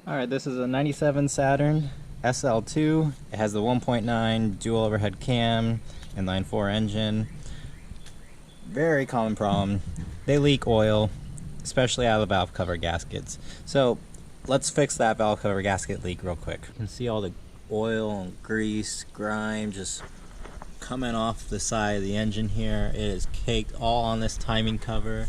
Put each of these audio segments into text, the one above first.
Alright, this is a 97 Saturn SL2. It has the 1.9 dual overhead cam, inline-4 engine. Very common problem. They leak oil, especially out of the valve cover gaskets. So let's fix that valve cover gasket leak real quick. You can see all the oil and grease, grime just coming off the side of the engine here. It is caked all on this timing cover,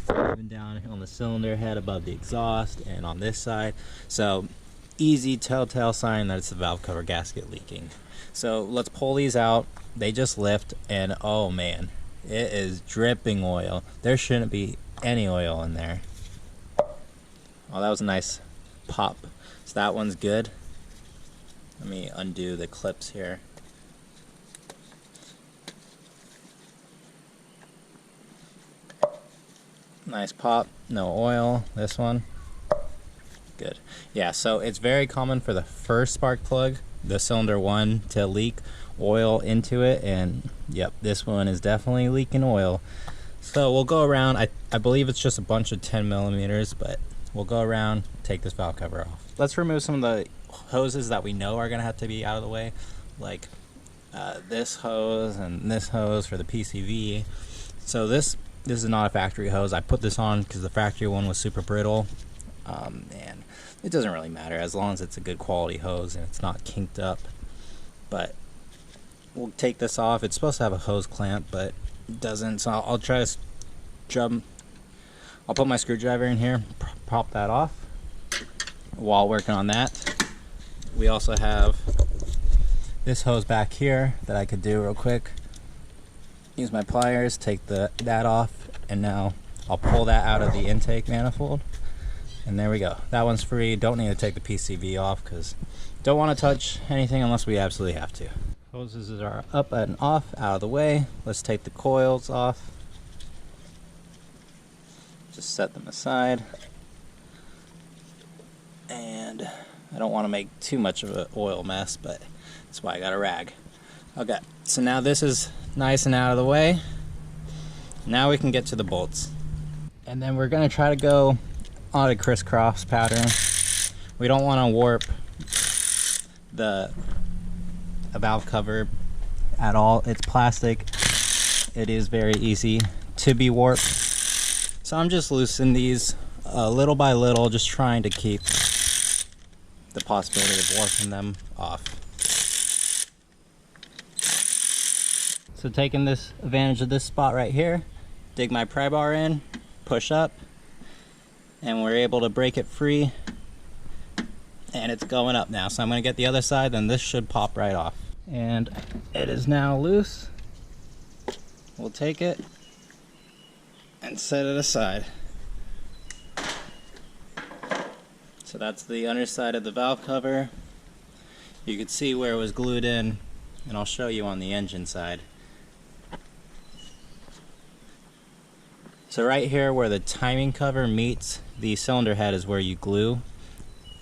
even down on the cylinder head above the exhaust and on this side. So easy telltale sign that it's the valve cover gasket leaking. So let's pull these out. They just lift and oh man, it is dripping oil. There shouldn't be any oil in there. Oh, that was a nice pop. So that one's good. Let me undo the clips here. Nice pop, no oil. This one, good. Yeah, so it's very common for the first spark plug, the cylinder 1, to leak oil into it, and yep, this one is definitely leaking oil. So we'll go around, I believe it's just a bunch of 10 millimeters, but we'll go around, take this valve cover off. Let's remove some of the hoses that we know are gonna have to be out of the way, like this hose and this hose for the PCV. So this is not a factory hose. I put this on because the factory one was super brittle, and it doesn't really matter as long as it's a good quality hose and it's not kinked up. But we'll take this off. It's supposed to have a hose clamp, but it doesn't, so I'll try to I'll put my screwdriver in here, pop that off. While working on that, we also have this hose back here that I could do real quick. Use my pliers, take that off, and now I'll pull that out of the intake manifold. And there we go. That one's free. Don't need to take the PCV off because don't want to touch anything unless we absolutely have to. Hoses are up and off, out of the way. Let's take the coils off. Just set them aside. And I don't want to make too much of an oil mess, but that's why I got a rag. Okay, so now this is nice and out of the way. Now we can get to the bolts. And then we're gonna try to go on a crisscross pattern. We don't wanna warp the valve cover at all. It's plastic. It is very easy to be warped. So I'm just loosening these little by little, just trying to keep the possibility of warping them off. So taking this advantage of this spot right here, dig my pry bar in, push up, and we're able to break it free, and it's going up now. So I'm going to get the other side, then this should pop right off. And it is now loose. We'll take it and set it aside. So that's the underside of the valve cover. You can see where it was glued in, and I'll show you on the engine side. So right here where the timing cover meets the cylinder head is where you glue.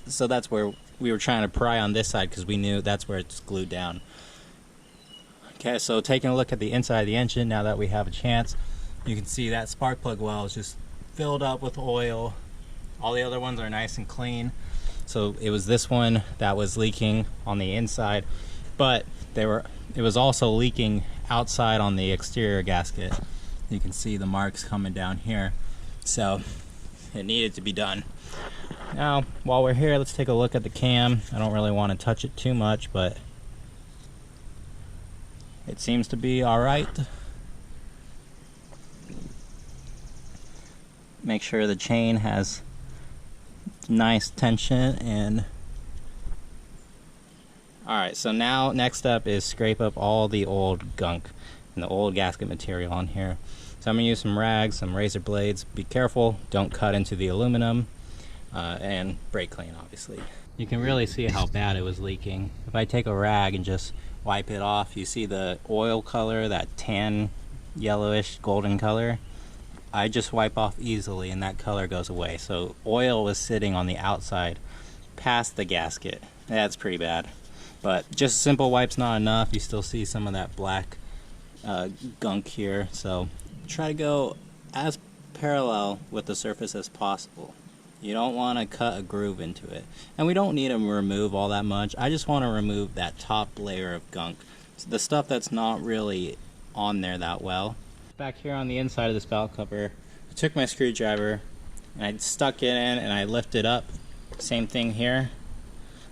So that's where we were trying to pry on this side because we knew that's where it's glued down. Okay, so taking a look at the inside of the engine now that we have a chance, you can see that spark plug well is just filled up with oil. All the other ones are nice and clean. So it was this one that was leaking on the inside, but it was also leaking outside on the exterior gasket. You can see the marks coming down here, so it needed to be done. Now while we're here, let's take a look at the cam. I don't really want to touch it too much, but it seems to be alright. Make sure the chain has nice tension. And alright, so now next up is scrape up all the old gunk and the old gasket material on here. So I'm going to use some rags, some razor blades. Be careful, don't cut into the aluminum, and brake clean obviously. You can really see how bad it was leaking. If I take a rag and just wipe it off, you see the oil color, that tan, yellowish, golden color. I just wipe off easily and that color goes away. So oil was sitting on the outside past the gasket. That's pretty bad. But just simple wipe's not enough. You still see some of that black gunk here. So try to go as parallel with the surface as possible. You don't want to cut a groove into it. And we don't need to remove all that much. I just want to remove that top layer of gunk. So the stuff that's not really on there that well. Back here on the inside of this valve cover, I took my screwdriver and I stuck it in and I lifted up. Same thing here.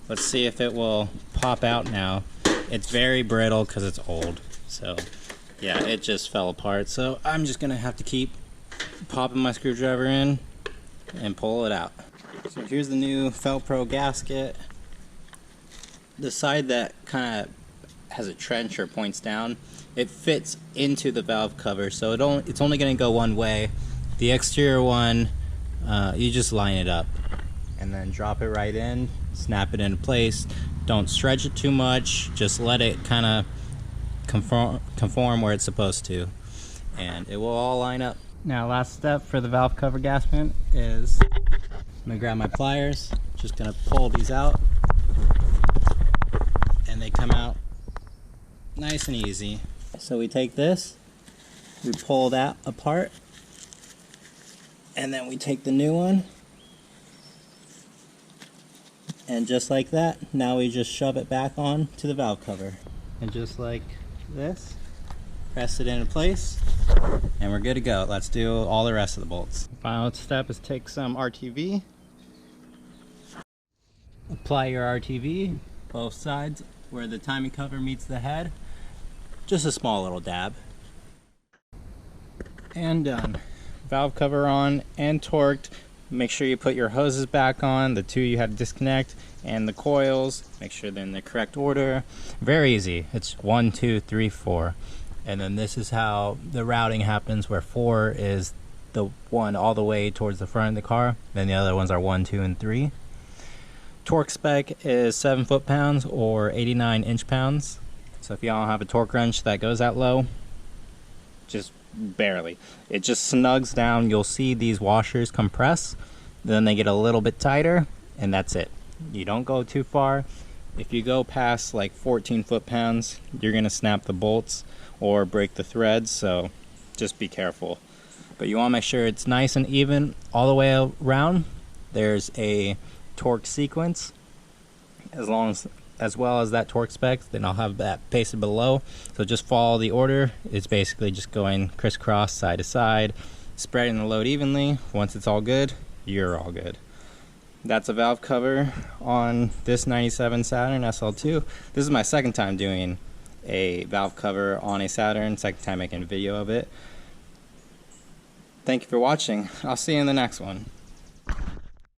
Let's see if it will pop out now. It's very brittle because it's old. So yeah, it just fell apart. So I'm just gonna have to keep popping my screwdriver in and pull it out. So here's the new Felpro gasket. The side that kind of has a trench or points down, it fits into the valve cover, so it's only going to go one way. The exterior one, you just line it up and then drop it right in, snap it into place. Don't stretch it too much, just let it kind of conform where it's supposed to, and it will all line up. Now, last step for the valve cover gasket is I'm gonna grab my pliers, just gonna pull these out, and they come out nice and easy. So we take this, we pull that apart, and then we take the new one, and just like that, now we just shove it back on to the valve cover. And just like this, press it into place, and we're good to go. Let's do all the rest of the bolts. Final step is take some RTV, apply your RTV both sides where the timing cover meets the head, just a small little dab, and done. Valve cover on and torqued. Make sure you put your hoses back on, the two you had to disconnect, and the coils, make sure they're in the correct order. Very easy. It's 1, 2, 3, 4. And then this is how the routing happens, where 4 is the one all the way towards the front of the car, then the other ones are 1, 2, and 3. Torque spec is 7 foot-pounds or 89 inch-pounds. So if y'all don't have a torque wrench that goes that low, just barely. It just snugs down. You'll see these washers compress, then they get a little bit tighter, and that's it. You don't go too far. If you go past like 14 foot-pounds, you're gonna snap the bolts or break the threads, so just be careful. But you want to make sure it's nice and even all the way around. There's a torque sequence as well as that torque spec, then I'll have that pasted below. So just follow the order. It's basically just going crisscross, side to side, spreading the load evenly. Once it's all good, you're all good. That's a valve cover on this 97 Saturn SL2. This is my second time doing a valve cover on a Saturn, second time making a video of it. Thank you for watching. I'll see you in the next one.